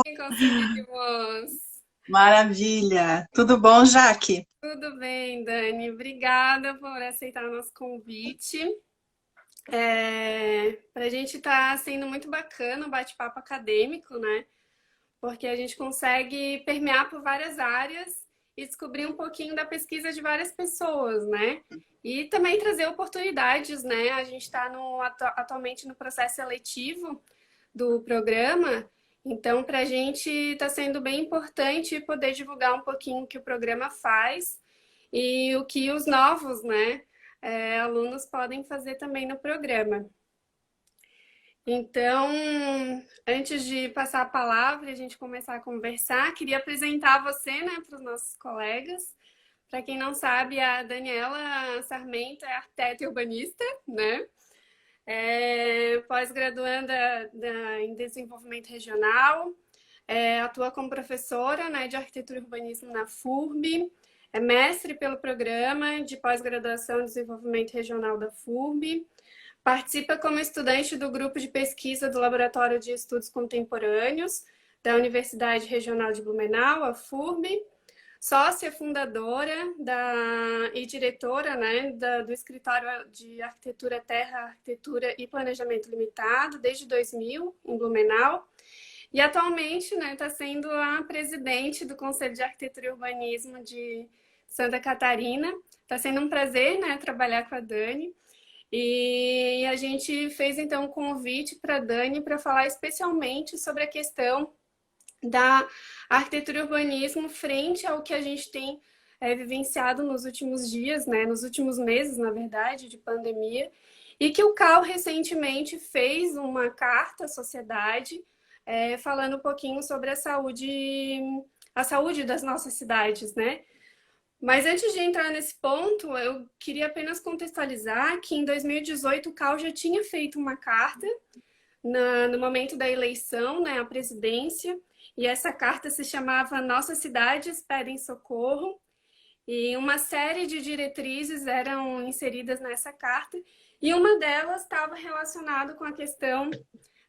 Conseguimos. Maravilha. Tudo bom, Jaque? Tudo bem, Dani. Obrigada por aceitar o nosso convite. Para a gente está sendo muito bacana o bate-papo acadêmico, né? Porque a gente consegue permear por várias áreas e descobrir um pouquinho da pesquisa de várias pessoas, né? E também trazer oportunidades, né? A gente está atualmente no processo seletivo do programa. Então, para a gente está sendo bem importante poder divulgar um pouquinho o que o programa faz e o que os novos, né, alunos podem fazer também no programa. Então, antes de passar a palavra e a gente começar a conversar, queria apresentar você, né, para os nossos colegas. Para quem não sabe, a Daniela Sarmento é arquiteta e urbanista, né? Pós-graduanda em desenvolvimento regional, atua como professora, né, de arquitetura e urbanismo na FURB, é mestre pelo programa de pós-graduação em desenvolvimento regional da FURB, participa como estudante do grupo de pesquisa do Laboratório de Estudos Contemporâneos da Universidade Regional de Blumenau, a FURB, sócia fundadora e diretora, né, do Escritório de Arquitetura Terra, Arquitetura e Planejamento Limitado, desde 2000, em Blumenau. E atualmente está sendo a presidente do Conselho de Arquitetura e Urbanismo de Santa Catarina. Está sendo um prazer, né, trabalhar com a Dani. E a gente fez então um convite para a Dani para falar especialmente sobre a questão da arquitetura e urbanismo frente ao que a gente tem vivenciado nos últimos dias, né, nos últimos meses, na verdade, de pandemia, e que o CAL recentemente fez uma carta à sociedade falando um pouquinho sobre a saúde das nossas cidades, né? Mas antes de entrar nesse ponto, eu queria apenas contextualizar que em 2018 o CAL já tinha feito uma carta no momento da eleição, né, à presidência, e essa carta se chamava Nossas Cidades Pedem Socorro, e uma série de diretrizes eram inseridas nessa carta, e uma delas estava relacionada com a questão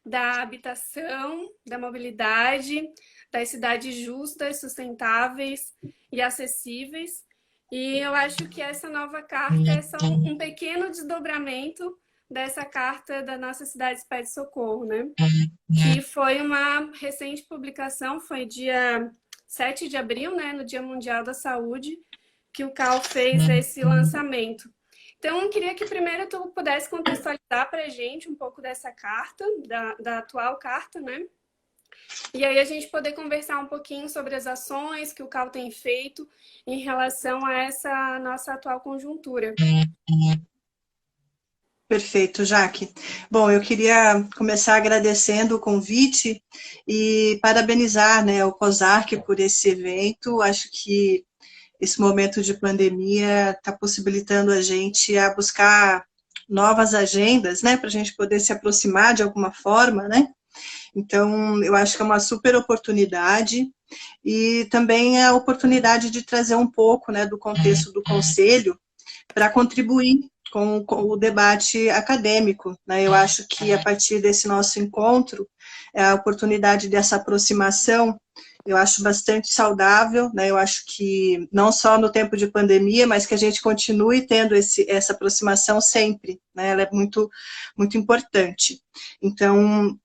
da habitação, da mobilidade, das cidades justas, sustentáveis e acessíveis. E eu acho que essa nova carta é só um pequeno desdobramento dessa carta da nossa cidade Pede Socorro, né? Que foi uma recente publicação, foi dia 7 de abril, né, no Dia Mundial da Saúde, que o CAL fez esse lançamento. Então, eu queria que primeiro tu pudesse contextualizar para a gente um pouco dessa carta, da atual carta, né? E aí a gente poder conversar um pouquinho sobre as ações que o CAL tem feito em relação a essa nossa atual conjuntura. Perfeito, Jaque. Bom, eu queria começar agradecendo o convite e parabenizar, né, o COSARC por esse evento. Acho que esse momento de pandemia está possibilitando a gente a buscar novas agendas, né, para a gente poder se aproximar de alguma forma, né? Então, eu acho que é uma super oportunidade e também a oportunidade de trazer um pouco, né, do contexto do conselho para contribuir com o debate acadêmico, né? Eu acho que a partir desse nosso encontro, a oportunidade dessa aproximação, eu acho bastante saudável, né? Eu acho que não só no tempo de pandemia, mas que a gente continue tendo essa aproximação sempre, né? Ela é muito, muito importante. Então,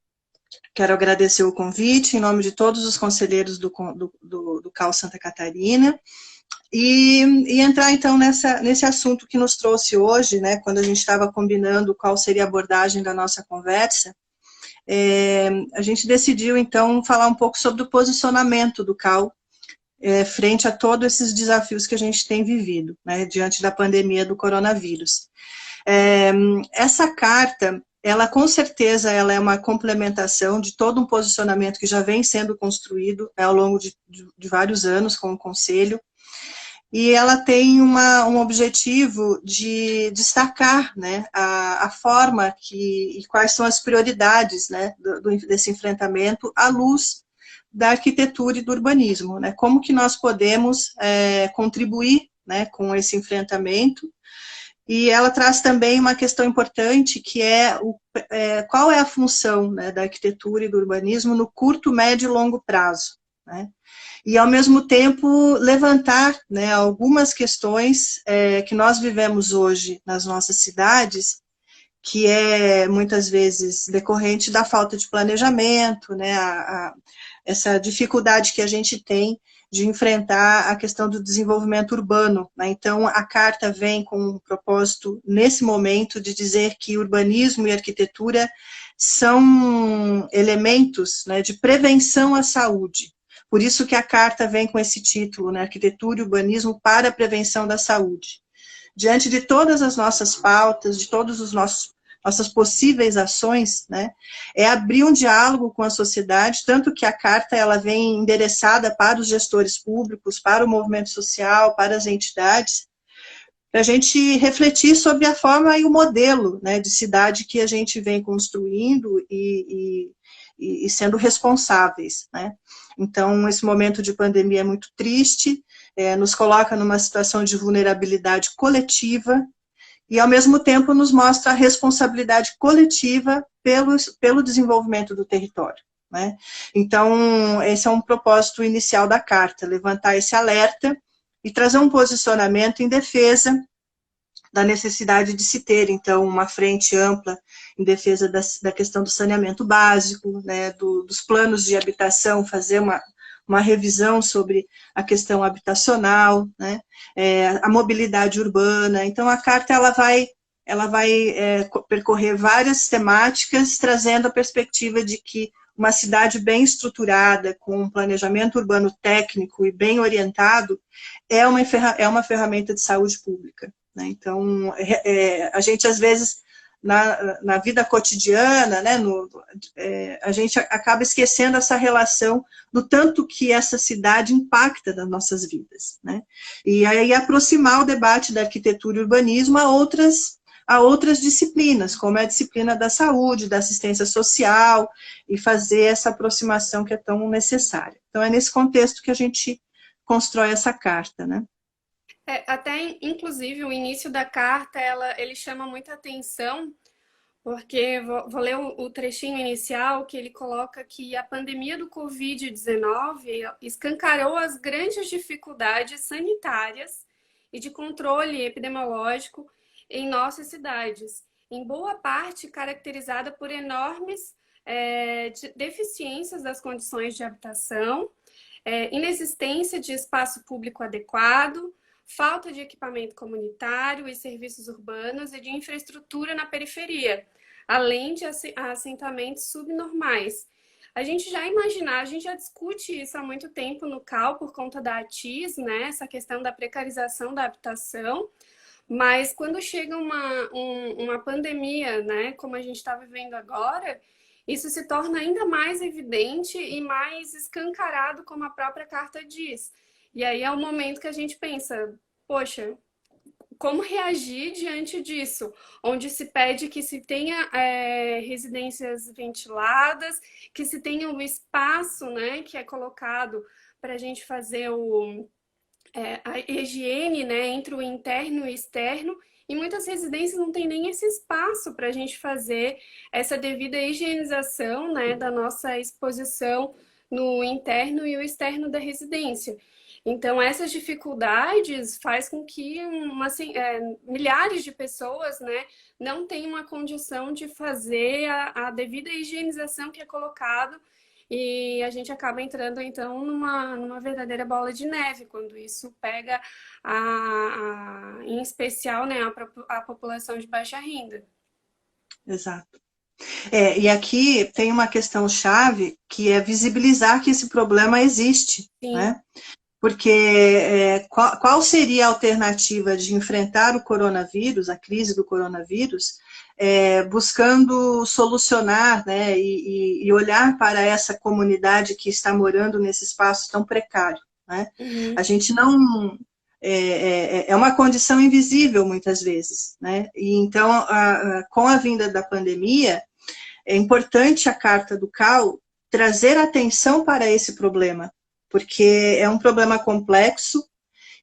quero agradecer o convite em nome de todos os conselheiros do CAL Santa Catarina e entrar então nesse assunto que nos trouxe hoje, né, quando a gente estava combinando qual seria a abordagem da nossa conversa, a gente decidiu então falar um pouco sobre o posicionamento do CAL frente a todos esses desafios que a gente tem vivido, né, diante da pandemia do coronavírus. Essa carta, ela com certeza ela é uma complementação de todo um posicionamento que já vem sendo construído ao longo de vários anos com o Conselho, e ela tem um objetivo de destacar, né, a forma e quais são as prioridades, né, desse enfrentamento à luz da arquitetura e do urbanismo, né, como que nós podemos contribuir, né, com esse enfrentamento e ela traz também uma questão importante, que é, qual é a função, né, da arquitetura e do urbanismo no curto, médio e longo prazo, né? E, ao mesmo tempo, levantar, né, algumas questões que nós vivemos hoje nas nossas cidades, que é, muitas vezes, decorrente da falta de planejamento, né, essa dificuldade que a gente tem de enfrentar a questão do desenvolvimento urbano, né? Então, a carta vem com um propósito, nesse momento, de dizer que urbanismo e arquitetura são elementos, né, de prevenção à saúde. Por isso que a carta vem com esse título, né, Arquitetura e Urbanismo para a Prevenção da Saúde. Diante de todas as nossas pautas, de todos os nossas possíveis ações, né, é abrir um diálogo com a sociedade, tanto que a carta ela vem endereçada para os gestores públicos, para o movimento social, para as entidades, para a gente refletir sobre a forma e o modelo, né, de cidade que a gente vem construindo e sendo responsáveis, né. Então, esse momento de pandemia é muito triste, nos coloca numa situação de vulnerabilidade coletiva, e, ao mesmo tempo, nos mostra a responsabilidade coletiva pelo desenvolvimento do território, né? Então, esse é um propósito inicial da carta, levantar esse alerta e trazer um posicionamento em defesa da necessidade de se ter, então, uma frente ampla em defesa da questão do saneamento básico, né, dos planos de habitação, fazer uma revisão sobre a questão habitacional, né, a mobilidade urbana. Então, a carta ela vai percorrer várias temáticas, trazendo a perspectiva de que uma cidade bem estruturada, com um planejamento urbano técnico e bem orientado, é uma ferramenta de saúde pública, né? Então, a gente, às vezes, na vida cotidiana, né, a gente acaba esquecendo essa relação do tanto que essa cidade impacta nas nossas vidas, né? E aí aproximar o debate da arquitetura e urbanismo a outras disciplinas, como é a disciplina da saúde, da assistência social, e fazer essa aproximação que é tão necessária. Então, é nesse contexto que a gente constrói essa carta, né? Até, inclusive, o início da carta, ele chama muita atenção, porque vou ler o trechinho inicial, que ele coloca que a pandemia do Covid-19 escancarou as grandes dificuldades sanitárias e de controle epidemiológico em nossas cidades, em boa parte caracterizada por enormes deficiências das condições de habitação, inexistência de espaço público adequado, falta de equipamento comunitário e serviços urbanos e de infraestrutura na periferia, além de assentamentos subnormais. A gente já discute isso há muito tempo no CAL por conta da ATIS, né? Essa questão da precarização da habitação, mas quando chega uma pandemia, né, como a gente está vivendo agora, isso se torna ainda mais evidente e mais escancarado, como a própria carta diz. E aí é o momento que a gente pensa, poxa, como reagir diante disso? Onde se pede que se tenha residências ventiladas, que se tenha um espaço, né, que é colocado para a gente fazer a higiene, né, entre o interno e o externo, e muitas residências não tem nem esse espaço para a gente fazer essa devida higienização, né, da nossa exposição no interno e o externo da residência. Então, essas dificuldades faz com que milhares de pessoas, né, não tenham uma condição de fazer a devida higienização que é colocado, e a gente acaba entrando, então, numa verdadeira bola de neve, quando isso pega, em especial, né, a população de baixa renda. Exato. E aqui tem uma questão chave, que é visibilizar que esse problema existe, Sim. né? Porque qual seria a alternativa de enfrentar o coronavírus, a crise do coronavírus, buscando solucionar, né, e olhar para essa comunidade que está morando nesse espaço tão precário, né? Uhum. A gente não... É uma condição invisível, muitas vezes, né? E então, com a vinda da pandemia, é importante a Carta do CAL trazer atenção para esse problema, porque é um problema complexo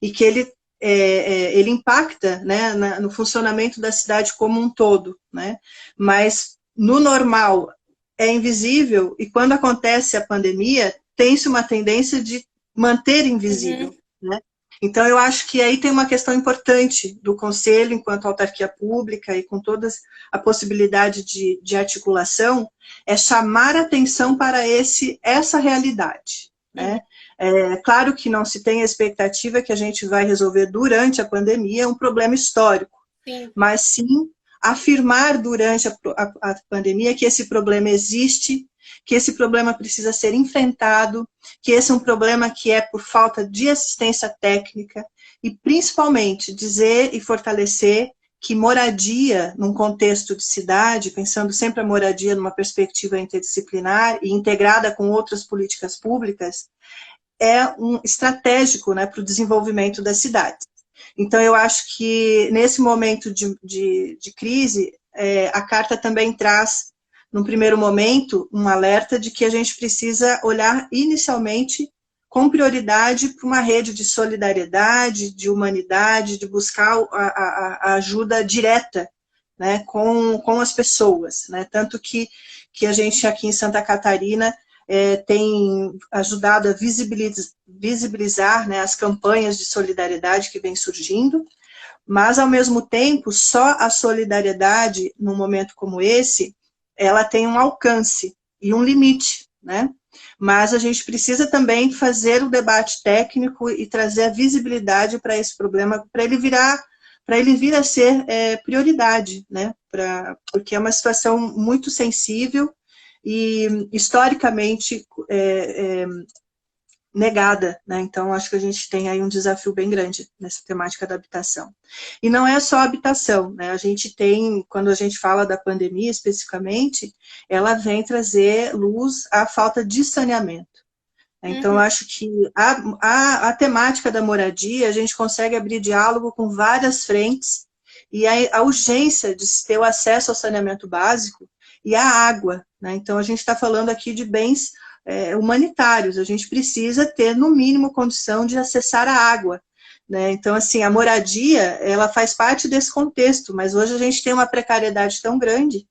e que ele ele impacta, né, no funcionamento da cidade como um todo, né? Mas no normal é invisível, e quando acontece a pandemia, tem-se uma tendência de manter invisível, né? Então, eu acho que aí tem uma questão importante do Conselho, enquanto autarquia pública, e com toda a possibilidade de articulação, é chamar atenção para essa realidade, né? É claro que não se tem a expectativa que a gente vai resolver durante a pandemia um problema histórico, mas sim afirmar durante a pandemia que esse problema existe, que esse problema precisa ser enfrentado, que esse é um problema que é por falta de assistência técnica, e principalmente dizer e fortalecer que moradia, num contexto de cidade, pensando sempre a moradia numa perspectiva interdisciplinar e integrada com outras políticas públicas, é estratégico, né, para o desenvolvimento das cidades. Então, eu acho que nesse momento de crise, a carta também traz, num primeiro momento, um alerta de que a gente precisa olhar inicialmente com prioridade para uma rede de solidariedade, de humanidade, de buscar a ajuda direta, né, com as pessoas, né? Tanto que a gente aqui em Santa Catarina tem ajudado a visibilizar, né, as campanhas de solidariedade que vem surgindo, mas, ao mesmo tempo, só a solidariedade, num momento como esse, ela tem um alcance e um limite, né? Mas a gente precisa também fazer o debate técnico e trazer a visibilidade para esse problema, para ele vir a ser prioridade, né? Porque é uma situação muito sensível e historicamente negada, né? Então, acho que a gente tem aí um desafio bem grande nessa temática da habitação. E não é só a habitação, né? A gente tem, quando a gente fala da pandemia especificamente, ela vem trazer luz à falta de saneamento. Então, eu acho que a temática da moradia, a gente consegue abrir diálogo com várias frentes, e a urgência de se ter o acesso ao saneamento básico e à água, né? Então, a gente está falando aqui de bens humanitários, a gente precisa ter, no mínimo, condição de acessar a água, né? Então, assim, a moradia, ela faz parte desse contexto, mas hoje a gente tem uma precariedade tão grande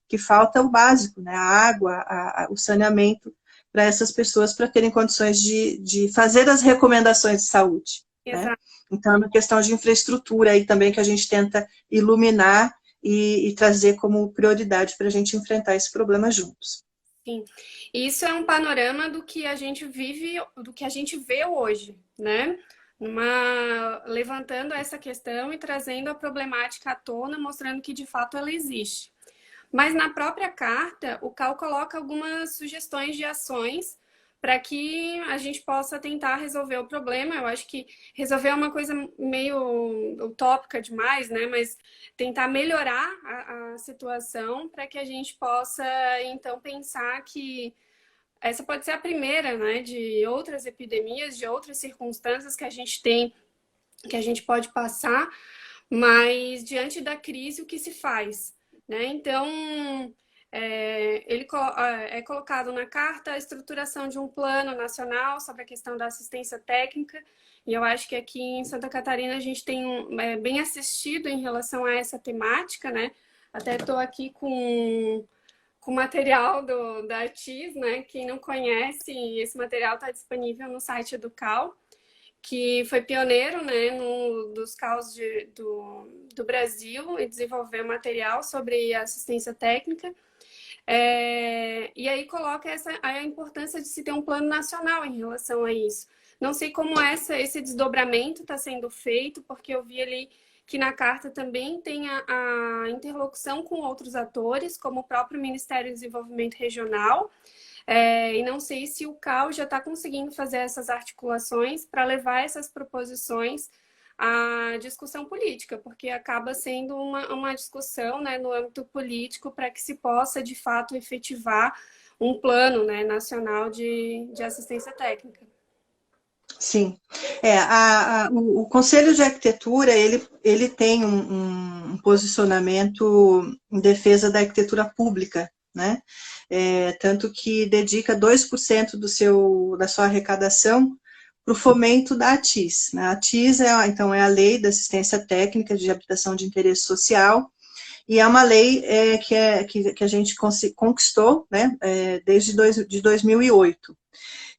que falta o básico, né? A água, o saneamento para essas pessoas, para terem condições de fazer as recomendações de saúde, né? Então, é uma questão de infraestrutura aí também que a gente tenta iluminar e trazer como prioridade para a gente enfrentar esse problema juntos. Sim, isso é um panorama do que a gente vive, do que a gente vê hoje, né? Levantando essa questão e trazendo a problemática à tona, mostrando que de fato ela existe. Mas na própria carta, o CAL coloca algumas sugestões de ações para que a gente possa tentar resolver o problema. Eu acho que resolver é uma coisa meio utópica demais, né? Mas tentar melhorar a situação para que a gente possa, então, pensar que essa pode ser a primeira, né? De outras epidemias, de outras circunstâncias que a gente tem, que a gente pode passar, mas diante da crise, o que se faz, né? Então, ele é colocado na carta a estruturação de um plano nacional sobre a questão da assistência técnica, e eu acho que aqui em Santa Catarina a gente tem bem assistido em relação a essa temática, né? Até estou aqui com material da Artis, né? Quem não conhece, esse material está disponível no site do CAL, que foi pioneiro, né, dos CAUs do Brasil, e desenvolveu material sobre assistência técnica. E aí coloca a importância de se ter um plano nacional em relação a isso. Não sei como esse desdobramento está sendo feito, porque eu vi ali que na carta também tem a interlocução com outros atores, como o próprio Ministério do Desenvolvimento Regional, e não sei se o CAL já está conseguindo fazer essas articulações para levar essas proposições à discussão política, porque acaba sendo uma discussão, né, no âmbito político para que se possa, de fato, efetivar um plano, né, nacional de assistência técnica. Sim. O Conselho de Arquitetura, ele tem um posicionamento em defesa da arquitetura pública, né? Tanto que dedica 2% da sua arrecadação para o fomento da ATIS, né? A ATIS então, é a Lei da Assistência Técnica de Habitação de Interesse Social, e é uma lei que a gente conquistou, né, desde 2008.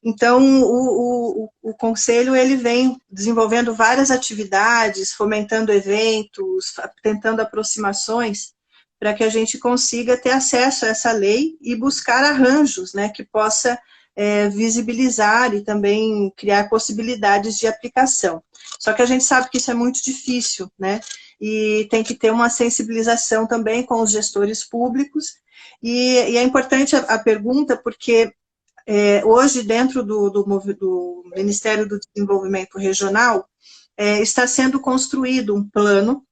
Então, o Conselho ele vem desenvolvendo várias atividades, fomentando eventos, tentando aproximações, para que a gente consiga ter acesso a essa lei e buscar arranjos, né, que possa visibilizar e também criar possibilidades de aplicação. Só que a gente sabe que isso é muito difícil, né, e tem que ter uma sensibilização também com os gestores públicos, e é importante a pergunta porque hoje dentro do Ministério do Desenvolvimento Regional está sendo construído um plano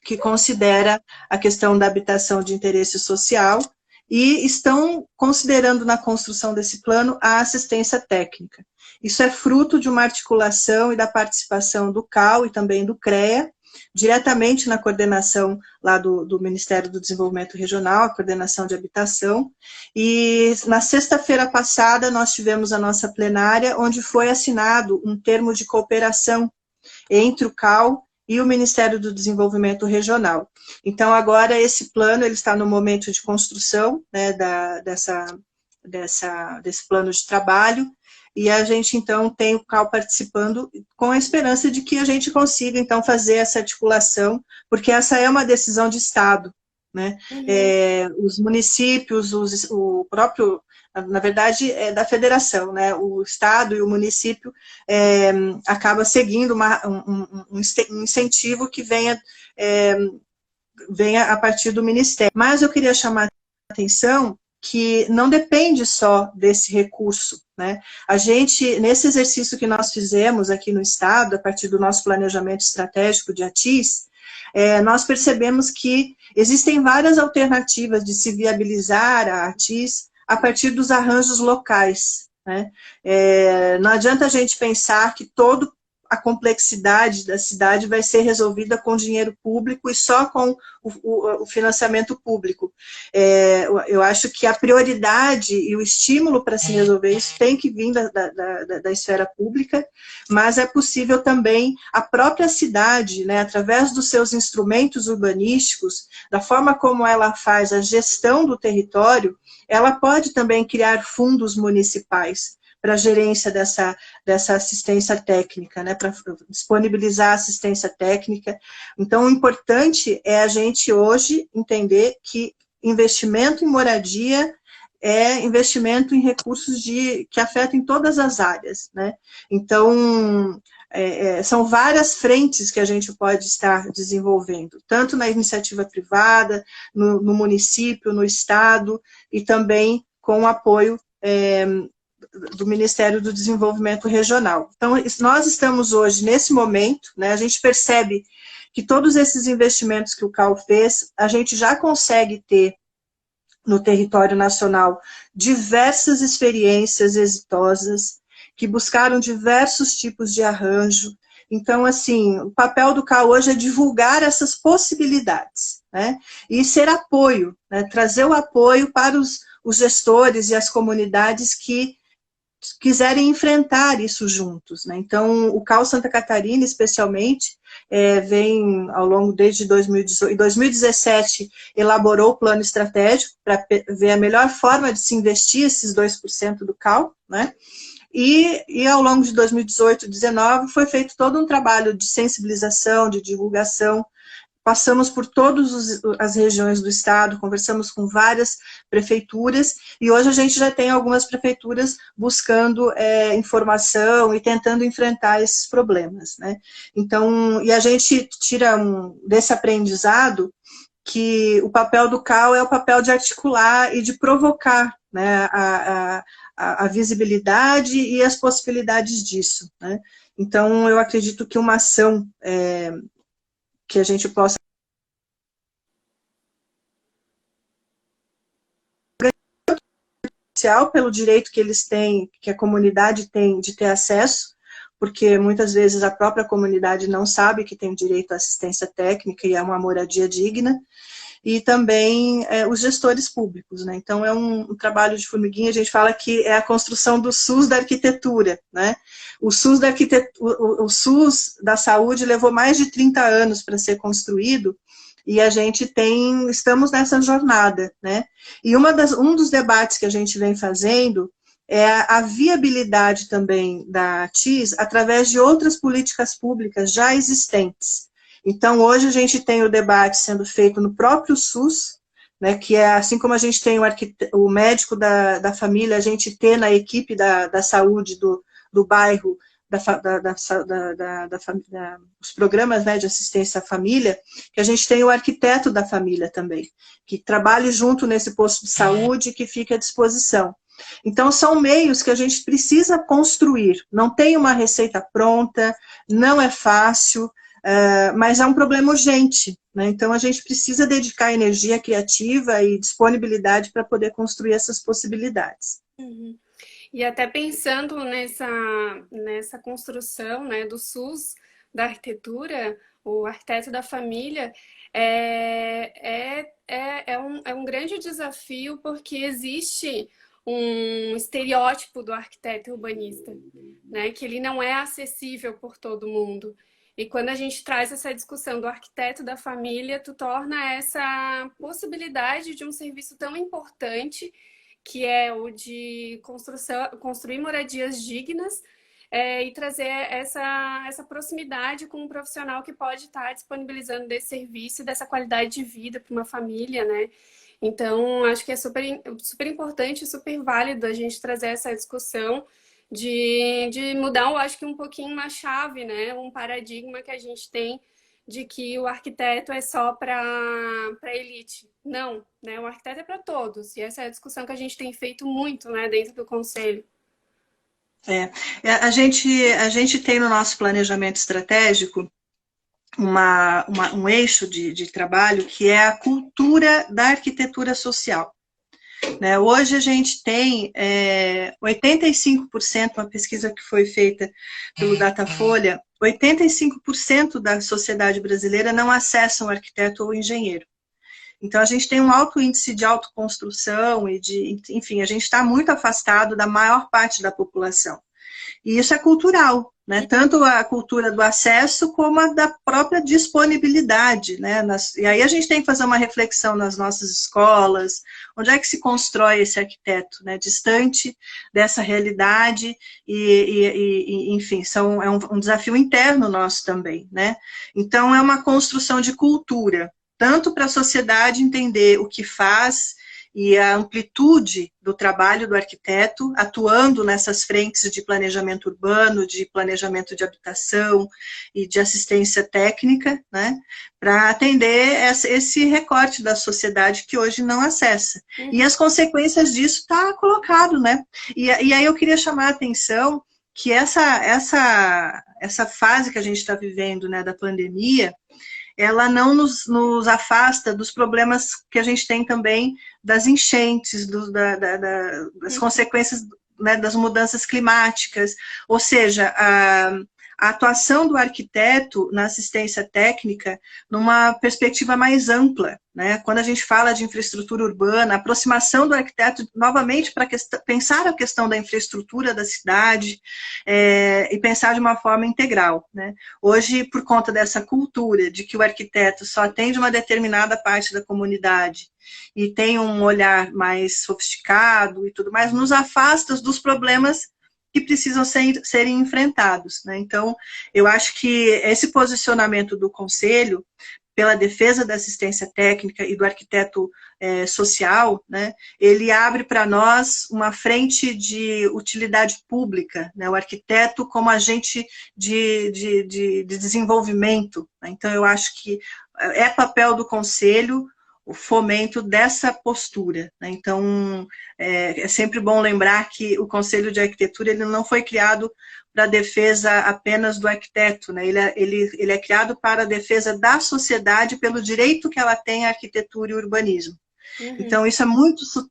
que considera a questão da habitação de interesse social e estão considerando na construção desse plano a assistência técnica. Isso é fruto de uma articulação e da participação do CAU e também do CREA, diretamente na coordenação lá do Ministério do Desenvolvimento Regional, a coordenação de habitação, e na sexta-feira passada nós tivemos a nossa plenária, onde foi assinado um termo de cooperação entre o CAU e o Ministério do Desenvolvimento Regional. Então, agora, esse plano ele está no momento de construção, né, desse plano de trabalho, e a gente, então, tem o CAU participando com a esperança de que a gente consiga, então, fazer essa articulação, porque essa é uma decisão de Estado, né? Uhum. Os municípios, o próprio, na verdade, é da federação, né? O Estado e o município acaba seguindo um incentivo que venha a partir do Ministério. Mas eu queria chamar a atenção que não depende só desse recurso, né? A gente, nesse exercício que nós fizemos aqui no Estado, a partir do nosso planejamento estratégico de ATIS, nós percebemos que existem várias alternativas de se viabilizar a ATIS a partir dos arranjos locais, né? Não adianta a gente pensar que toda a complexidade da cidade vai ser resolvida com dinheiro público e só com o financiamento público. Eu acho que a prioridade e o estímulo para se resolver isso tem que vir da esfera pública, mas é possível também a própria cidade, né, através dos seus instrumentos urbanísticos, da forma como ela faz a gestão do território, ela pode também criar fundos municipais para a gerência dessa assistência técnica, né, para disponibilizar assistência técnica. Então, o importante é a gente hoje entender que investimento em moradia é investimento em recursos que afetam todas as áreas, né? Então, são várias frentes que a gente pode estar desenvolvendo, tanto na iniciativa privada, no município, no Estado, e também com o apoio do Ministério do Desenvolvimento Regional. Então, nós estamos hoje, nesse momento, né, a gente percebe que todos esses investimentos que o CAU fez, a gente já consegue ter no território nacional diversas experiências exitosas, que buscaram diversos tipos de arranjo. Então, assim, o papel do CAU hoje é divulgar essas possibilidades, né, e ser apoio, né, trazer o apoio para os gestores e as comunidades que quiserem enfrentar isso juntos, né? Então, o CAU Santa Catarina, especialmente, vem ao longo desde 2018, em 2017, elaborou o plano estratégico para ver a melhor forma de se investir esses 2% do CAU, né? E ao longo de 2018 e 2019 foi feito todo um trabalho de sensibilização, de divulgação. Passamos por todas as regiões do estado, conversamos com várias prefeituras, e hoje a gente já tem algumas prefeituras buscando informação e tentando enfrentar esses problemas, né? Então, e a gente tira desse aprendizado que o papel do CAU é o papel de articular e de provocar, né, a visibilidade e as possibilidades disso, né? Então, eu acredito que uma ação que a gente possa pelo direito que eles têm, que a comunidade tem de ter acesso, porque muitas vezes a própria comunidade não sabe que tem direito à assistência técnica e a uma moradia digna, e também os gestores públicos, né? Então, é um trabalho de formiguinha, a gente fala que é a construção do SUS da arquitetura, né? O SUS o SUS da saúde levou mais de 30 anos para ser construído, e a gente estamos nessa jornada, né? E um dos debates que a gente vem fazendo é a viabilidade também da TIS através de outras políticas públicas já existentes. Então, hoje a gente tem o debate sendo feito no próprio SUS, né, que é assim como a gente tem o médico da família, a gente tem na equipe da saúde do bairro, os programas, né, de assistência à família, que a gente tem o arquiteto da família também, que trabalha junto nesse posto de saúde e que fica à disposição. Então, são meios que a gente precisa construir. Não tem uma receita pronta, não é fácil, mas é um problema urgente, né? Então, a gente precisa dedicar energia criativa e disponibilidade para poder construir essas possibilidades. Uhum. E até pensando nessa construção, né, do SUS, da arquitetura, o arquiteto da família, é um grande desafio, porque existe um estereótipo do arquiteto urbanista, né, que ele não é acessível por todo mundo. E quando a gente traz essa discussão do arquiteto da família, tu torna essa possibilidade de um serviço tão importante, que é o de construir moradias dignas, e trazer essa proximidade com um profissional que pode estar disponibilizando desse serviço, dessa qualidade de vida para uma família, né? Então, acho que é super, super importante, super válido a gente trazer essa discussão de mudar, eu acho que um pouquinho uma chave, né? Um paradigma que a gente tem de que o arquiteto é só para elite. Não, né? O arquiteto é para todos. E essa é a discussão que a gente tem feito muito, né, dentro do conselho. A gente tem no nosso planejamento estratégico um eixo de trabalho que é a cultura da arquitetura social. Né? Hoje a gente tem 85%, uma pesquisa que foi feita pelo Datafolha, 85% da sociedade brasileira não acessa um arquiteto ou engenheiro. Então, a gente tem um alto índice de autoconstrução enfim, a gente está muito afastado da maior parte da população. E isso é cultural, né? Tanto a cultura do acesso como a da própria disponibilidade, né? E aí a gente tem que fazer uma reflexão nas nossas escolas, onde é que se constrói esse arquiteto, né? Distante dessa realidade enfim, é um desafio interno nosso também, né? Então, é uma construção de cultura, tanto para a sociedade entender o que faz e a amplitude do trabalho do arquiteto, atuando nessas frentes de planejamento urbano, de planejamento de habitação e de assistência técnica, né, para atender esse recorte da sociedade que hoje não acessa. E as consequências disso está colocado, né? E aí eu queria chamar a atenção que essa fase que a gente está vivendo, né, da pandemia, ela não nos afasta dos problemas que a gente tem também das enchentes, das consequências, né, das mudanças climáticas, ou seja, a atuação do arquiteto na assistência técnica numa perspectiva mais ampla, né? Quando a gente fala de infraestrutura urbana, a aproximação do arquiteto novamente para pensar a questão da infraestrutura da cidade e pensar de uma forma integral, né? Hoje, por conta dessa cultura de que o arquiteto só atende uma determinada parte da comunidade e tem um olhar mais sofisticado e tudo mais, nos afasta dos problemas que precisam serem enfrentados, né? Então, eu acho que esse posicionamento do Conselho, pela defesa da assistência técnica e do arquiteto social, né, ele abre para nós uma frente de utilidade pública, né, o arquiteto como agente de desenvolvimento, né? Então, eu acho que é papel do Conselho o fomento dessa postura, né? Então, é sempre bom lembrar que o Conselho de Arquitetura ele não foi criado para a defesa apenas do arquiteto, né? Ele é criado para a defesa da sociedade pelo direito que ela tem à arquitetura e urbanismo. Então, isso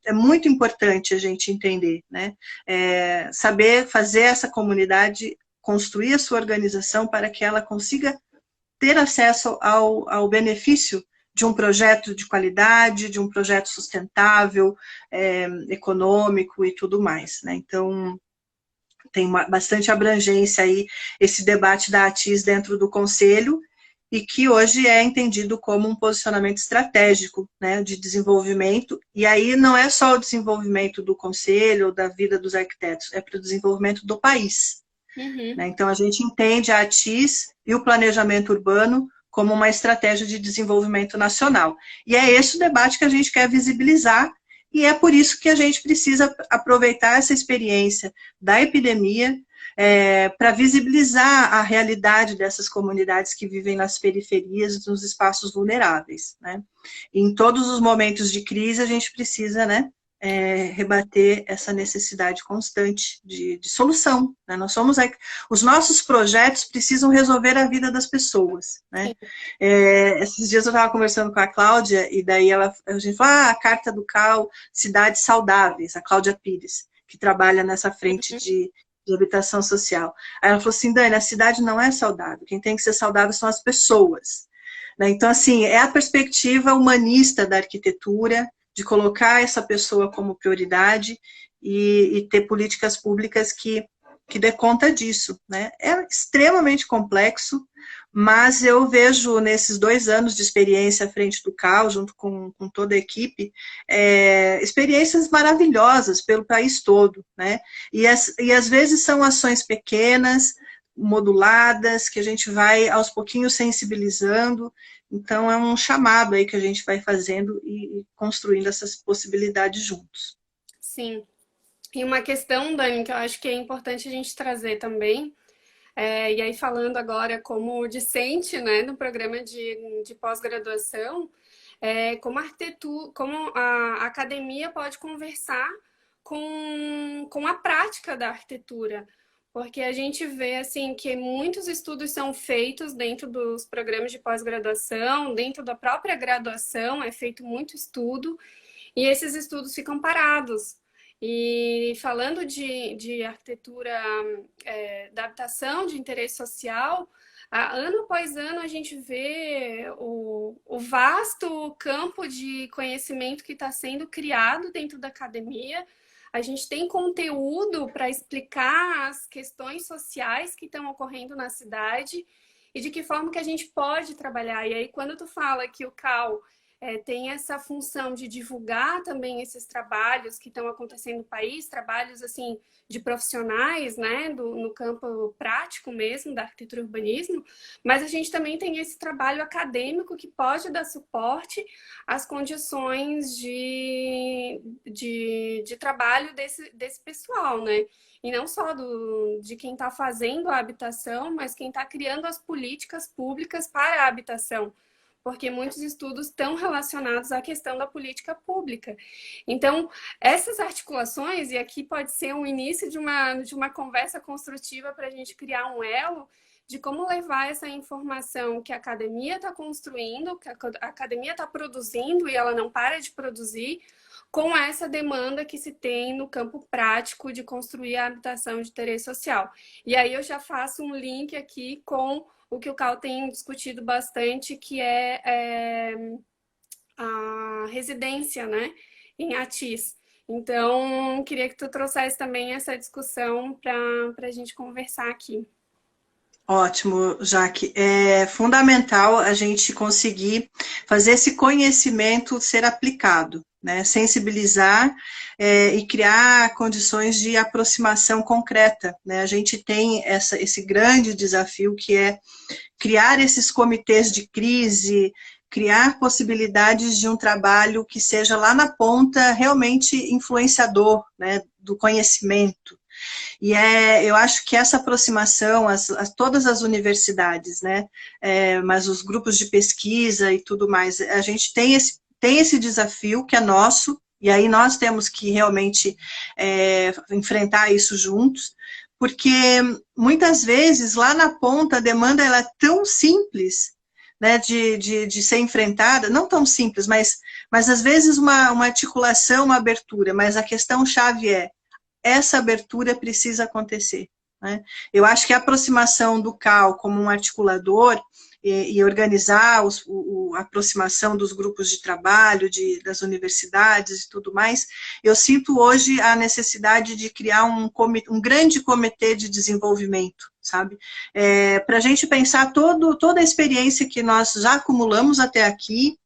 é muito importante a gente entender, né? Saber fazer essa comunidade construir a sua organização para que ela consiga ter acesso ao benefício de um projeto de qualidade, de um projeto sustentável, econômico e tudo mais, né? Então, tem bastante abrangência aí esse debate da ATIS dentro do Conselho, e que hoje é entendido como um posicionamento estratégico, né, de desenvolvimento, e aí não é só o desenvolvimento do Conselho ou da vida dos arquitetos, é para o desenvolvimento do país. Né? Então, a gente entende a ATIS e o planejamento urbano como uma estratégia de desenvolvimento nacional. E é esse o debate que a gente quer visibilizar, e é por isso que a gente precisa aproveitar essa experiência da epidemia para visibilizar a realidade dessas comunidades que vivem nas periferias, nos espaços vulneráveis. Né? E em todos os momentos de crise, a gente precisa, né, rebater essa necessidade constante de solução. Né? Os nossos projetos precisam resolver a vida das pessoas. Né? Esses dias eu estava conversando com a Cláudia, e daí a gente falou, a Carta do CAU, Cidades Saudáveis, a Cláudia Pires, que trabalha nessa frente de habitação social. Aí ela falou assim, Dani, a cidade não é saudável, quem tem que ser saudável são as pessoas. Né? Então, assim, é a perspectiva humanista da arquitetura, de colocar essa pessoa como prioridade e ter políticas públicas que dê conta disso. Né? É extremamente complexo, mas eu vejo nesses 2 anos de experiência à frente do CAU, junto com toda a equipe, experiências maravilhosas pelo país todo. Né? E às vezes são ações pequenas, moduladas, que a gente vai aos pouquinhos sensibilizando. Então, é um chamado aí que a gente vai fazendo e construindo essas possibilidades juntos. Sim. E uma questão, Dani, que eu acho que é importante a gente trazer também, e aí falando agora como discente, né, no programa de pós-graduação, como a academia pode conversar com a prática da arquitetura. Porque a gente vê assim que muitos estudos são feitos dentro dos programas de pós-graduação, dentro da própria graduação é feito muito estudo, e esses estudos ficam parados. E falando de arquitetura da habitação, de interesse social, ano após ano a gente vê o vasto campo de conhecimento que está sendo criado dentro da academia. A gente tem conteúdo para explicar as questões sociais que estão ocorrendo na cidade e de que forma que a gente pode trabalhar. E aí, quando tu fala que o CAU tem essa função de divulgar também esses trabalhos que estão acontecendo no país, trabalhos assim de profissionais, né, no campo prático mesmo da arquitetura e urbanismo, mas a gente também tem esse trabalho acadêmico que pode dar suporte às condições de trabalho desse pessoal, né? E não só de quem está fazendo a habitação, mas quem está criando as políticas públicas para a habitação, porque muitos estudos estão relacionados à questão da política pública. Então, essas articulações, e aqui pode ser um início de uma conversa construtiva para a gente criar um elo de como levar essa informação que a academia está construindo, que a academia está produzindo e ela não para de produzir, com essa demanda que se tem no campo prático de construir a habitação de interesse social. E aí eu já faço um link aqui com o que o CAU tem discutido bastante, que é a residência, né, em ATIS. Então, queria que tu trouxesse também essa discussão para a gente conversar aqui. Ótimo, Jaque. É fundamental a gente conseguir fazer esse conhecimento ser aplicado, né? Sensibilizar e criar condições de aproximação concreta. Né? A gente tem esse grande desafio que é criar esses comitês de crise, criar possibilidades de um trabalho que seja lá na ponta realmente influenciador, né, do conhecimento. E eu acho que essa aproximação, todas as universidades, né, mas os grupos de pesquisa e tudo mais, a gente tem esse desafio que é nosso, e aí nós temos que realmente enfrentar isso juntos, porque muitas vezes lá na ponta a demanda ela é tão simples, né, de ser enfrentada, não tão simples, mas às vezes uma articulação, uma abertura, mas a questão-chave essa abertura precisa acontecer. Né? Eu acho que a aproximação do CAU como um articulador e organizar a aproximação dos grupos de trabalho, das universidades e tudo mais, eu sinto hoje a necessidade de criar um grande comitê de desenvolvimento, sabe? Para a gente pensar toda a experiência que nós já acumulamos até aqui,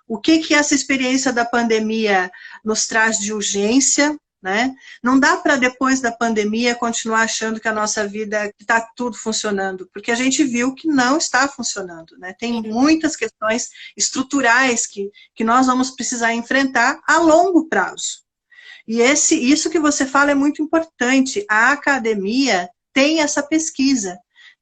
o que essa experiência da pandemia nos traz de urgência, né? Não dá para, depois da pandemia, continuar achando que a nossa vida está tudo funcionando, porque a gente viu que não está funcionando, né? Tem muitas questões estruturais que nós vamos precisar enfrentar a longo prazo. E isso que você fala é muito importante. A academia tem essa pesquisa,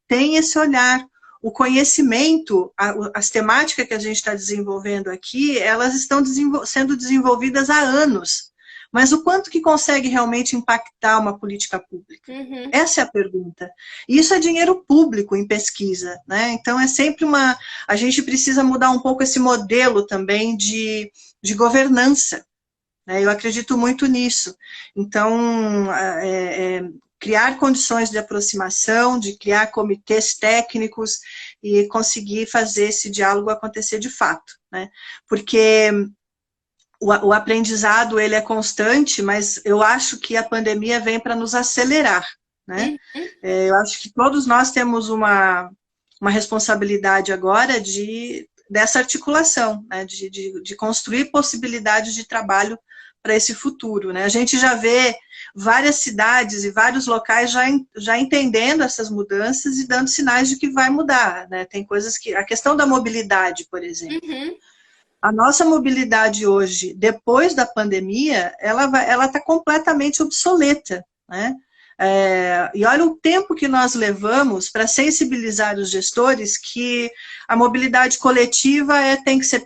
tem esse olhar. O conhecimento, as temáticas que a gente está desenvolvendo aqui, elas estão sendo desenvolvidas há anos. Mas o quanto que consegue realmente impactar uma política pública? Uhum. Essa é a pergunta. E isso é dinheiro público em pesquisa, né? Então é sempre a gente precisa mudar um pouco esse modelo também de governança, né? Eu acredito muito nisso. Então, criar condições de aproximação, de criar comitês técnicos e conseguir fazer esse diálogo acontecer de fato, né? Porque o aprendizado, ele é constante, mas eu acho que a pandemia vem para nos acelerar, né? Eu acho que todos nós temos uma responsabilidade agora dessa articulação, né? De construir possibilidades de trabalho para esse futuro, né? A gente já vê várias cidades e vários locais já entendendo essas mudanças e dando sinais de que vai mudar, né? Tem coisas que... A questão da mobilidade, por exemplo. A nossa mobilidade hoje, depois da pandemia, ela está completamente obsoleta, né? E olha o tempo que nós levamos para sensibilizar os gestores que a mobilidade coletiva tem que ser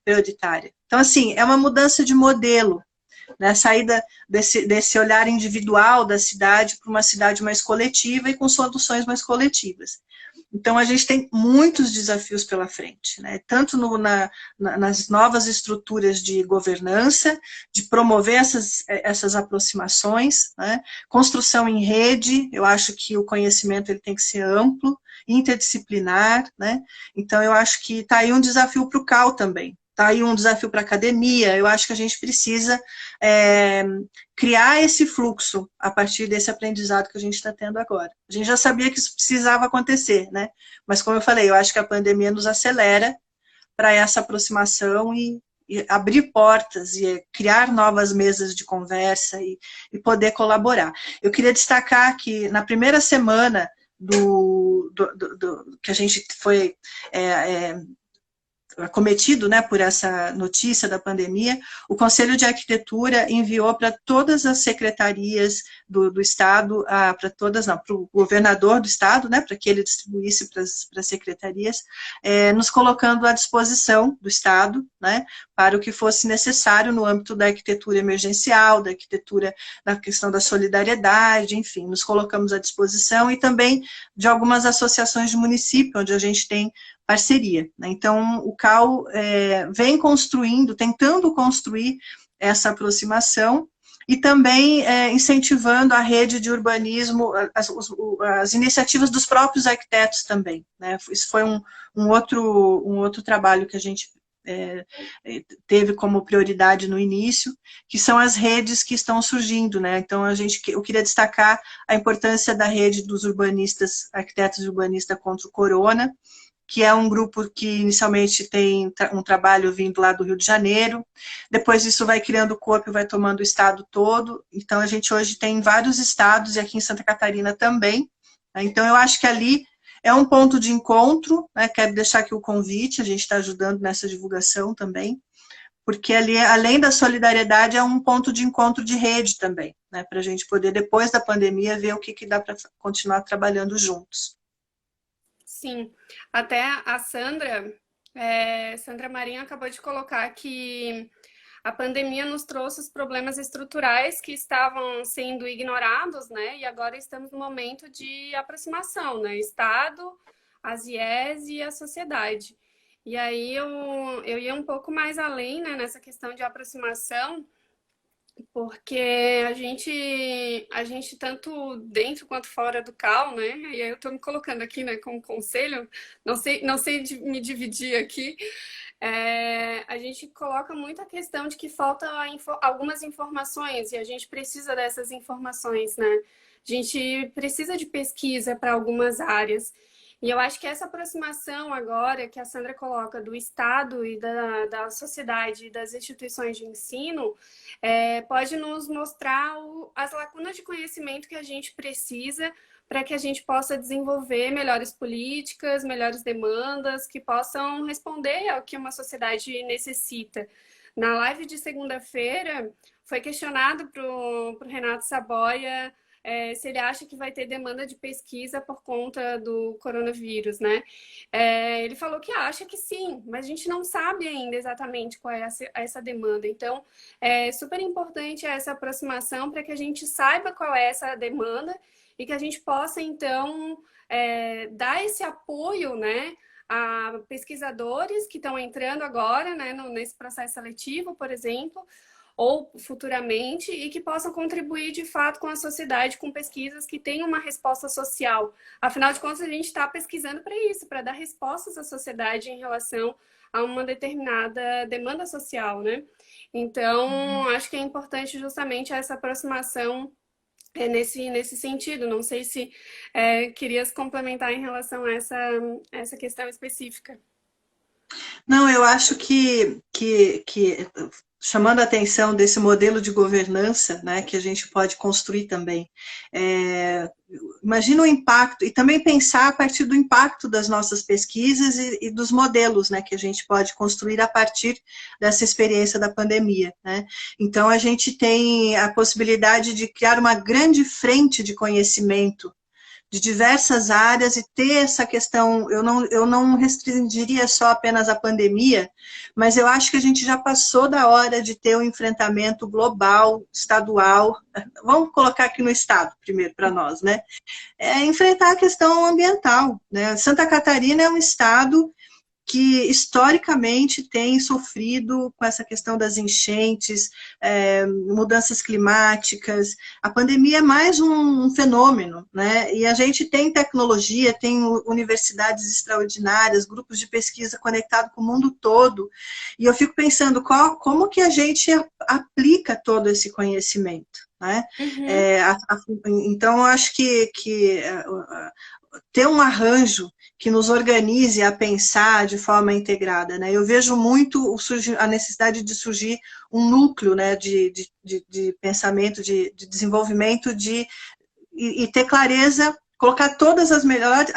prioritária. Então, assim, é uma mudança de modelo, né? Saída desse olhar individual da cidade para uma cidade mais coletiva e com soluções mais coletivas. Então, a gente tem muitos desafios pela frente, né? Tanto nas novas estruturas de governança, de promover essas aproximações, né? Construção em rede, eu acho que o conhecimento ele tem que ser amplo, interdisciplinar, né? Então, eu acho que está aí um desafio para o CAL também. Está aí um desafio para a academia. Eu acho que a gente precisa criar esse fluxo a partir desse aprendizado que a gente está tendo agora. A gente já sabia que isso precisava acontecer, né? Mas, como eu falei, eu acho que a pandemia nos acelera para essa aproximação e abrir portas e criar novas mesas de conversa e poder colaborar. Eu queria destacar que na primeira semana que a gente foi acometido, né, por essa notícia da pandemia, o Conselho de Arquitetura enviou para todas as secretarias do Estado, para o governador do Estado, né, para que ele distribuísse para as secretarias, nos colocando à disposição do Estado, né, para o que fosse necessário no âmbito da arquitetura emergencial, da arquitetura, da questão da solidariedade, enfim, nos colocamos à disposição e também de algumas associações de município, onde a gente tem parceria, né? Então, o CAL vem tentando construir essa aproximação e também incentivando a rede de urbanismo, as iniciativas dos próprios arquitetos também, né? Isso foi um outro trabalho que a gente teve como prioridade no início, que são as redes que estão surgindo, né? Então, eu queria destacar a importância da rede dos urbanistas, arquitetos e urbanistas contra o corona, que é um grupo que inicialmente tem um trabalho vindo lá do Rio de Janeiro, depois isso vai criando corpo e vai tomando o estado todo, então a gente hoje tem vários estados, e aqui em Santa Catarina também, né? Então eu acho que ali é um ponto de encontro, né? Quero deixar aqui o convite, a gente está ajudando nessa divulgação também, porque ali, além da solidariedade, é um ponto de encontro de rede também, né? Para a gente poder, depois da pandemia, ver o que dá para continuar trabalhando juntos. Sim, até a Sandra Marinho acabou de colocar que a pandemia nos trouxe os problemas estruturais que estavam sendo ignorados, né? E agora estamos no momento de aproximação, né? Estado, as IES e a sociedade. E aí eu ia um pouco mais além, né, nessa questão de aproximação, porque a gente tanto dentro quanto fora do CAL, né? E aí eu estou me colocando aqui, né, como conselho, não sei me dividir aqui. a gente coloca muito a questão de que falta algumas informações e a gente precisa dessas informações, né? A gente precisa de pesquisa para algumas áreas. E eu acho que essa aproximação agora que a Sandra coloca do Estado e da sociedade e das instituições de ensino pode nos mostrar as lacunas de conhecimento que a gente precisa para que a gente possa desenvolver melhores políticas, melhores demandas que possam responder ao que uma sociedade necessita. Na live de segunda-feira, foi questionado para o Renato Saboia se ele acha que vai ter demanda de pesquisa por conta do coronavírus, né? Ele falou que acha que sim, mas a gente não sabe ainda exatamente qual é essa demanda. Então, é super importante essa aproximação para que a gente saiba qual é essa demanda e que a gente possa, então, dar esse apoio, né, a pesquisadores que estão entrando agora, né, nesse processo seletivo, por exemplo, ou futuramente, e que possam contribuir de fato com a sociedade, com pesquisas que tenham uma resposta social. Afinal de contas, a gente está pesquisando para isso, para dar respostas à sociedade em relação a uma determinada demanda social, né? Então, acho que é importante justamente essa aproximação nesse sentido. Não sei se querias complementar em relação a essa questão específica. Não, eu acho que chamando a atenção desse modelo de governança, né, que a gente pode construir também. Imagina o impacto, e também pensar a partir do impacto das nossas pesquisas e dos modelos, né, que a gente pode construir a partir dessa experiência da pandemia, né. Então, a gente tem a possibilidade de criar uma grande frente de conhecimento de diversas áreas e ter essa questão, eu não restringiria só apenas a pandemia, mas eu acho que a gente já passou da hora de ter um enfrentamento global, estadual, vamos colocar aqui no estado primeiro para nós, né? Enfrentar a questão ambiental, né? Santa Catarina é um estado que historicamente tem sofrido com essa questão das enchentes, mudanças climáticas. A pandemia é mais um fenômeno, né? E a gente tem tecnologia, tem universidades extraordinárias, grupos de pesquisa conectados com o mundo todo, e eu fico pensando como que a gente aplica todo esse conhecimento, né? Então, eu acho que ter um arranjo que nos organize a pensar de forma integrada, né? Eu vejo muito a necessidade de surgir um núcleo, né, de pensamento, de desenvolvimento, e ter clareza, colocar todas as melhores,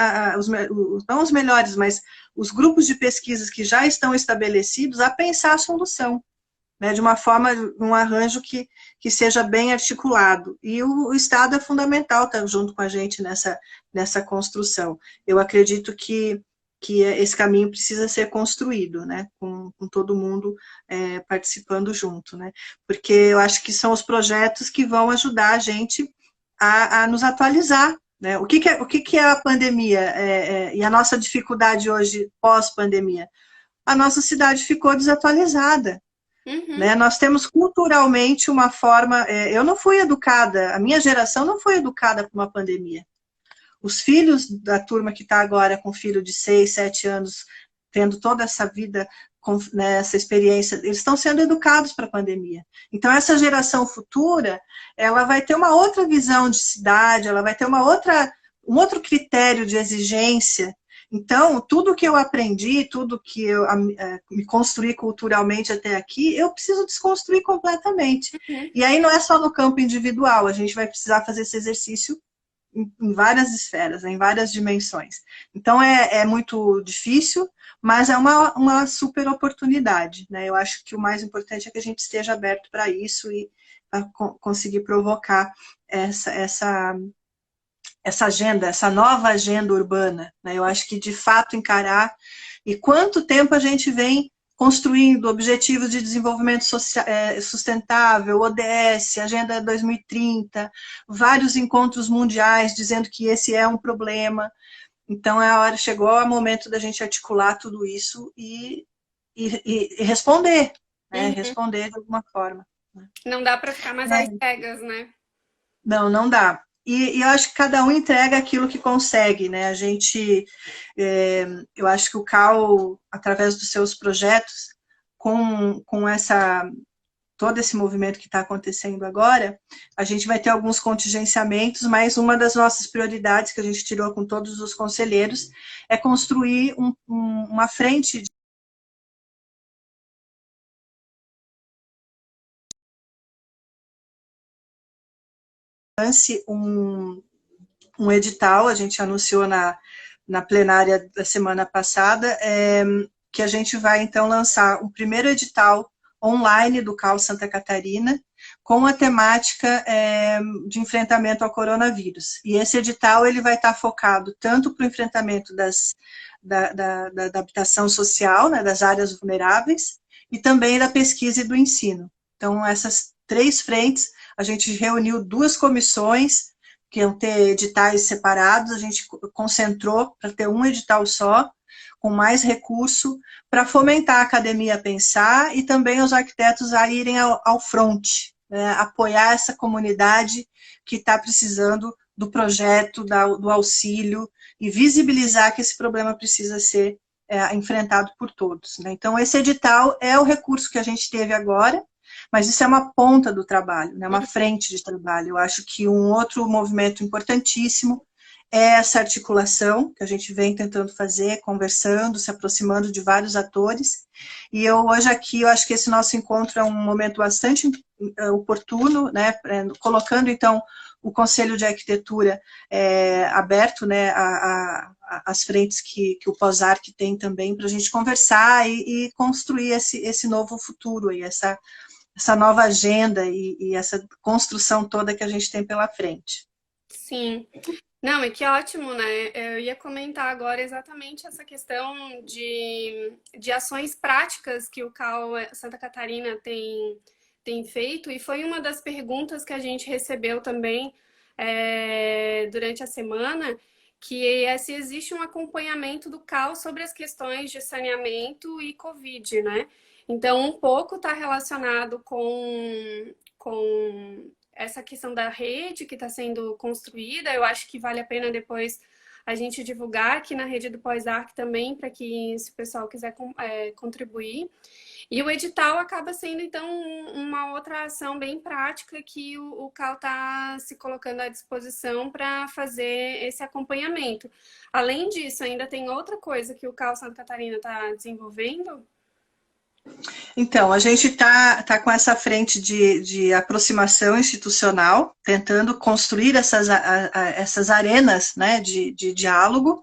não os melhores, mas os grupos de pesquisas que já estão estabelecidos a pensar a solução, né, de uma forma, um arranjo que seja bem articulado. E o Estado é fundamental estar junto com a gente nessa construção. Eu acredito que esse caminho precisa ser construído, né, com todo mundo participando junto, né, porque eu acho que são os projetos que vão ajudar a gente a nos atualizar, né. O que é a pandemia e a nossa dificuldade hoje pós-pandemia? A nossa cidade ficou desatualizada. Né? Nós temos culturalmente uma forma... eu não fui educada, a minha geração não foi educada por uma pandemia. Os filhos da turma que está agora com filho de 6, 7 anos, tendo toda essa vida, essa experiência, eles estão sendo educados para a pandemia. Então, essa geração futura, ela vai ter uma outra visão de cidade, ela vai ter um outro critério de exigência. Então, tudo que eu aprendi, tudo que eu me construí culturalmente até aqui, eu preciso desconstruir completamente. E aí não é só no campo individual, a gente vai precisar fazer esse exercício em várias esferas, em várias dimensões. Então, é muito difícil, mas é uma super oportunidade, né? Eu acho que o mais importante é que a gente esteja aberto para isso e conseguir provocar essa agenda, essa nova agenda urbana, né? Eu acho que, de fato, encarar... E quanto tempo a gente vem construindo objetivos de desenvolvimento sustentável, ODS, Agenda 2030, vários encontros mundiais dizendo que esse é um problema. Então, chegou o momento da gente articular tudo isso e responder, né? Responder de alguma forma. Não dá para ficar mais às cegas, né? Não dá. e eu acho que cada um entrega aquilo que consegue, né? A gente, eu acho que o CAL, através dos seus projetos, com todo esse movimento que está acontecendo agora, a gente vai ter alguns contingenciamentos, mas uma das nossas prioridades que a gente tirou com todos os conselheiros é construir uma frente um edital, a gente anunciou na plenária da semana passada, que a gente vai, então, lançar o primeiro edital online do CAL Santa Catarina, com a temática de enfrentamento ao coronavírus. E esse edital ele vai estar focado tanto para o enfrentamento da habitação social, né, das áreas vulneráveis, e também da pesquisa e do ensino. Então, essas 3 frentes, a gente reuniu 2 comissões, que iam ter editais separados, a gente concentrou para ter um edital só, com mais recurso, para fomentar a academia a pensar e também os arquitetos a irem ao front, né, apoiar essa comunidade que está precisando do projeto, do auxílio, e visibilizar que esse problema precisa ser enfrentado por todos, né? Então, esse edital é o recurso que a gente teve agora, mas isso é uma ponta do trabalho, né, uma frente de trabalho. Eu acho que um outro movimento importantíssimo é essa articulação que a gente vem tentando fazer, conversando, se aproximando de vários atores. E hoje aqui, eu acho que esse nosso encontro é um momento bastante oportuno, né, colocando, então, o Conselho de Arquitetura aberto, né, as frentes que o POSARC tem também, para a gente conversar e construir esse novo futuro, e essa nova agenda e essa construção toda que a gente tem pela frente. Sim. Não, e que ótimo, né? Eu ia comentar agora exatamente essa questão de ações práticas que o CAL Santa Catarina tem feito, e foi uma das perguntas que a gente recebeu também durante a semana, que é se existe um acompanhamento do CAL sobre as questões de saneamento e Covid, né? Então, um pouco está relacionado com essa questão da rede que está sendo construída. Eu acho que vale a pena depois a gente divulgar aqui na rede do Pós-Arc também, para que, se o pessoal quiser contribuir. E o edital acaba sendo, então, uma outra ação bem prática que o CAL está se colocando à disposição para fazer esse acompanhamento. Além disso, ainda tem outra coisa que o CAL Santa Catarina está desenvolvendo? Então, a gente está com essa frente de aproximação institucional, tentando construir essas arenas, né, de diálogo.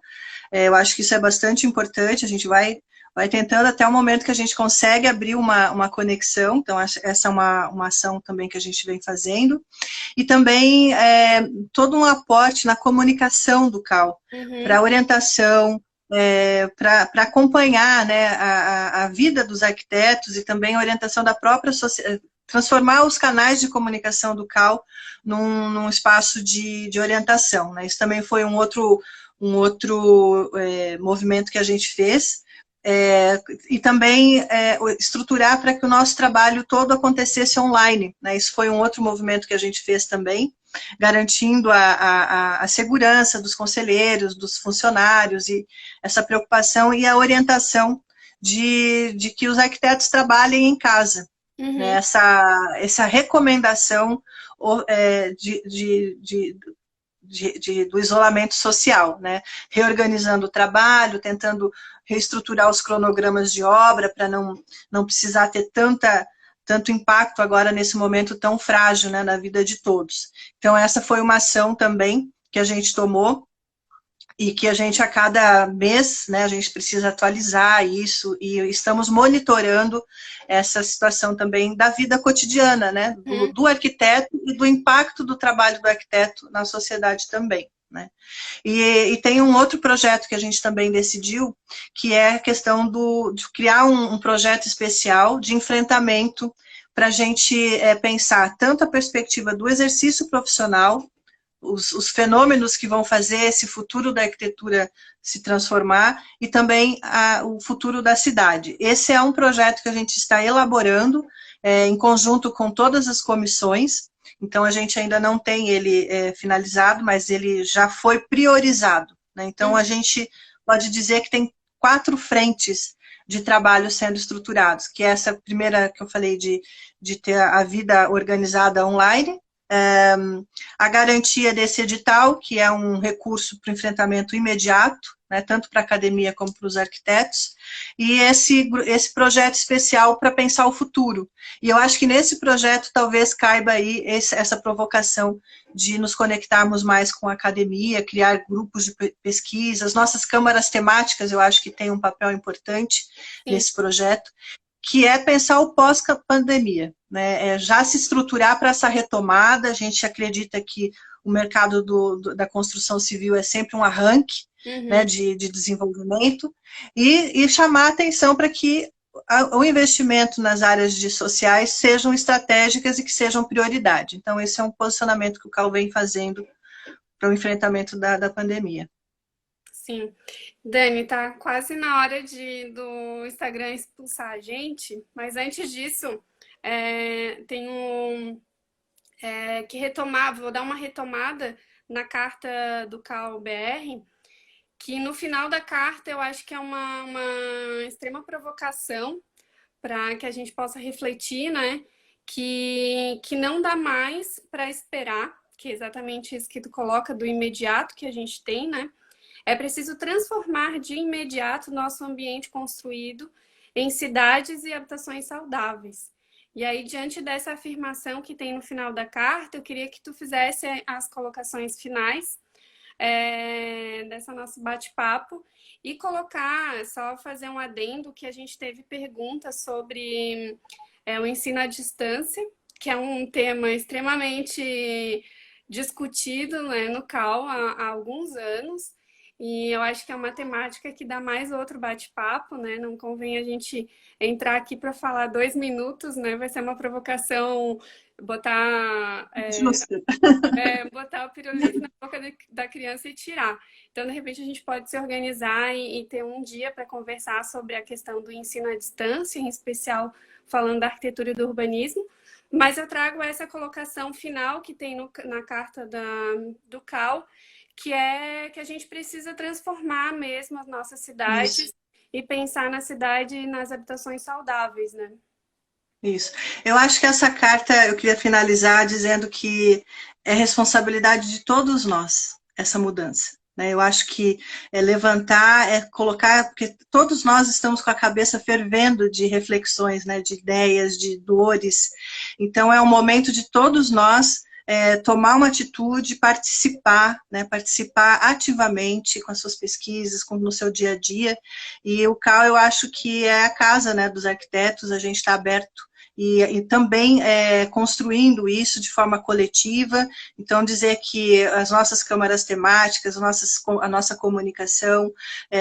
Eu acho que isso é bastante importante, a gente vai tentando até o momento que a gente consegue abrir uma conexão. Então, essa é uma ação também que a gente vem fazendo. E também todo um aporte na comunicação do CAL, para orientação, para acompanhar, né, a vida dos arquitetos, e também a orientação da própria sociedade, transformar os canais de comunicação do CAL num espaço de orientação, né? Isso também foi um outro movimento que a gente fez, e também estruturar para que o nosso trabalho todo acontecesse online, né? Isso foi um outro movimento que a gente fez também, garantindo a segurança dos conselheiros, dos funcionários, e essa preocupação e a orientação de que os arquitetos trabalhem em casa. Né? Essa recomendação do isolamento social, né? Reorganizando o trabalho, tentando reestruturar os cronogramas de obra para não precisar ter tanto impacto agora nesse momento tão frágil, né, na vida de todos. Então, essa foi uma ação também que a gente tomou, e que a gente, a cada mês, né, a gente precisa atualizar isso, e estamos monitorando essa situação também da vida cotidiana, né, do arquiteto e do impacto do trabalho do arquiteto na sociedade também, né. E tem um outro projeto que a gente também decidiu, que é a questão de criar um projeto especial de enfrentamento para a gente pensar tanto a perspectiva do exercício profissional, os fenômenos que vão fazer esse futuro da arquitetura se transformar, e também o futuro da cidade. Esse é um projeto que a gente está elaborando em conjunto com todas as comissões, então a gente ainda não tem ele finalizado, mas ele já foi priorizado, né? Então a gente pode dizer que tem 4 frentes de trabalho sendo estruturados, que é essa primeira que eu falei de ter a vida organizada online, a garantia desse edital, que é um recurso para o enfrentamento imediato, né, tanto para a academia como para os arquitetos, e esse projeto especial para pensar o futuro. E eu acho que nesse projeto talvez caiba aí essa provocação de nos conectarmos mais com a academia, criar grupos de pesquisa, as nossas câmaras temáticas eu acho que tem um papel importante nesse projeto, que é pensar o pós-pandemia, né? Já se estruturar para essa retomada. A gente acredita que o mercado da construção civil é sempre um arranque, né, de desenvolvimento, e chamar a atenção para que o investimento nas áreas sociais sejam estratégicas e que sejam prioridade. Então, esse é um posicionamento que o CAL vem fazendo para o enfrentamento da pandemia. Sim. Dani, tá quase na hora do Instagram expulsar a gente, mas antes disso, tenho que retomar, vou dar uma retomada na carta do CAL-BR, que no final da carta eu acho que é uma extrema provocação para que a gente possa refletir, né? Que não dá mais para esperar, que é exatamente isso que tu coloca do imediato que a gente tem, né? É preciso transformar de imediato nosso ambiente construído em cidades e habitações saudáveis. E aí, diante dessa afirmação que tem no final da carta, eu queria que tu fizesse as colocações finais dessa nosso bate-papo e colocar, só fazer um adendo que a gente teve perguntas sobre o ensino à distância, que é um tema extremamente discutido, né, no CAL há alguns anos. E eu acho que é uma temática que dá mais outro bate-papo, né? Não convém a gente entrar aqui para falar 2 minutos, né? Vai ser uma provocação botar botar o pirulito na boca da criança e tirar. Então, de repente, a gente pode se organizar e ter um dia para conversar sobre a questão do ensino à distância, em especial falando da arquitetura e do urbanismo. Mas eu trago essa colocação final que tem na carta do CAL, que é que a gente precisa transformar mesmo as nossas cidades. Isso. E pensar na cidade e nas habitações saudáveis, né? Isso. Eu acho que essa carta, eu queria finalizar dizendo que é responsabilidade de todos nós, essa mudança. Né? Eu acho que levantar, colocar, porque todos nós estamos com a cabeça fervendo de reflexões, né? De ideias, de dores. Então, é o momento de todos nós tomar uma atitude, participar, né? Participar ativamente com as suas pesquisas, no seu dia a dia. E o CAL, eu acho que é a casa, né, dos arquitetos, a gente está aberto e também construindo isso de forma coletiva. Então, dizer que as nossas câmaras temáticas, a nossa comunicação,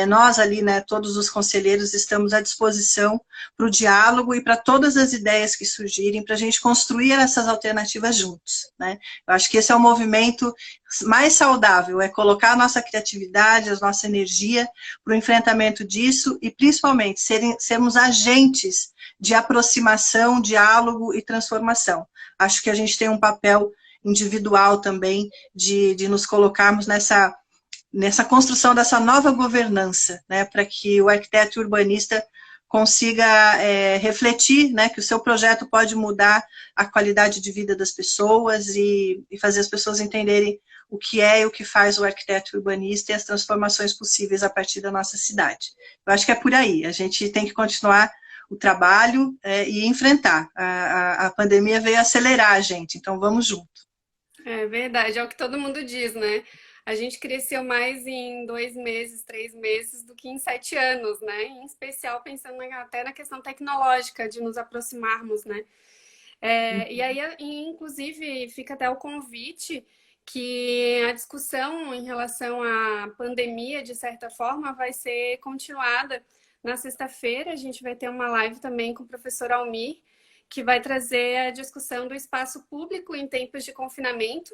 nós ali, né, todos os conselheiros, estamos à disposição para o diálogo e para todas as ideias que surgirem, para a gente construir essas alternativas juntos. Né? Eu acho que esse é o movimento mais saudável, é colocar a nossa criatividade, a nossa energia para o enfrentamento disso e, principalmente, sermos agentes de aproximação, diálogo e transformação. Acho que a gente tem um papel individual também de nos colocarmos nessa construção dessa nova governança, né, para que o arquiteto e o urbanista consiga refletir, né, que o seu projeto pode mudar a qualidade de vida das pessoas e fazer as pessoas entenderem o que é e o que faz o arquiteto urbanista e as transformações possíveis a partir da nossa cidade. Eu acho que é por aí, a gente tem que continuar o trabalho e enfrentar. A pandemia veio acelerar a gente, então vamos junto. É verdade, é o que todo mundo diz, né? A gente cresceu mais em 2 meses, 3 meses do que em 7 anos, né? Em especial pensando até na questão tecnológica, de nos aproximarmos, né? E aí, inclusive, fica até o convite que a discussão em relação à pandemia, de certa forma, vai ser continuada na sexta-feira. A gente vai ter uma live também com o professor Almir, que vai trazer a discussão do espaço público em tempos de confinamento.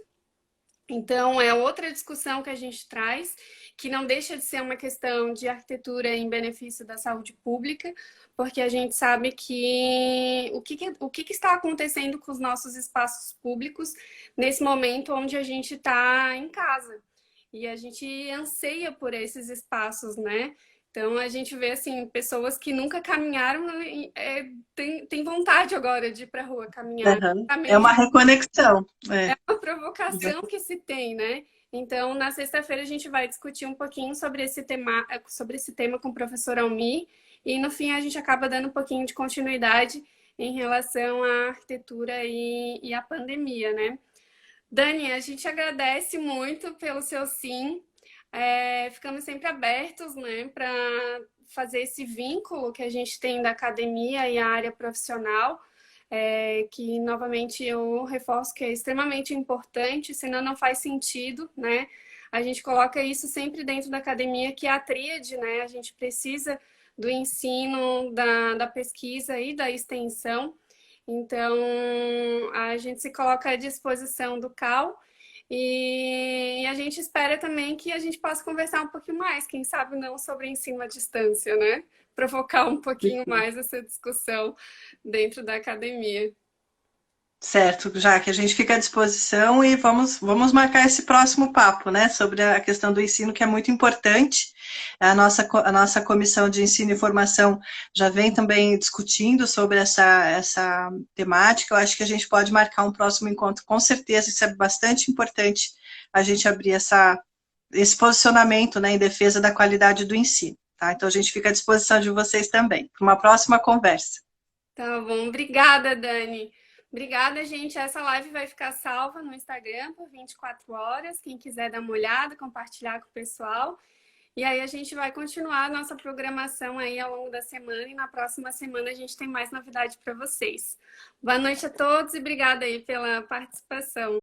Então, é outra discussão que a gente traz, que não deixa de ser uma questão de arquitetura em benefício da saúde pública, porque a gente sabe que o que está acontecendo com os nossos espaços públicos nesse momento onde a gente está em casa. E a gente anseia por esses espaços, né? Então a gente vê assim pessoas que nunca caminharam, tem vontade agora de ir para a rua caminhar. Uhum. É uma reconexão. É. Uma provocação que se tem, né? Então, na sexta-feira, a gente vai discutir um pouquinho sobre esse tema com o professor Almir, e no fim a gente acaba dando um pouquinho de continuidade em relação à arquitetura e à pandemia, né? Dani, a gente agradece muito pelo seu sim. Ficamos sempre abertos, né, para fazer esse vínculo que a gente tem da academia e a área profissional, que novamente eu reforço que é extremamente importante, senão não faz sentido, né? A gente coloca isso sempre dentro da academia, que é a tríade, né? A gente precisa do ensino, da pesquisa e da extensão. Então, a gente se coloca à disposição do CAL e a gente espera também que a gente possa conversar um pouquinho mais, quem sabe não sobre ensino à distância, né? Provocar um pouquinho mais essa discussão dentro da academia. Certo, já que a gente fica à disposição e vamos marcar esse próximo papo, né, sobre a questão do ensino, que é muito importante. A nossa comissão de ensino e formação já vem também discutindo sobre essa temática. Eu acho que a gente pode marcar um próximo encontro, com certeza, isso é bastante importante, a gente abrir esse posicionamento, né, em defesa da qualidade do ensino. Tá? Então, a gente fica à disposição de vocês também, para uma próxima conversa. Tá bom, obrigada, Dani. Obrigada, gente. Essa live vai ficar salva no Instagram por 24 horas. Quem quiser dar uma olhada, compartilhar com o pessoal. E aí a gente vai continuar a nossa programação aí ao longo da semana e na próxima semana a gente tem mais novidade para vocês. Boa noite a todos e obrigada aí pela participação.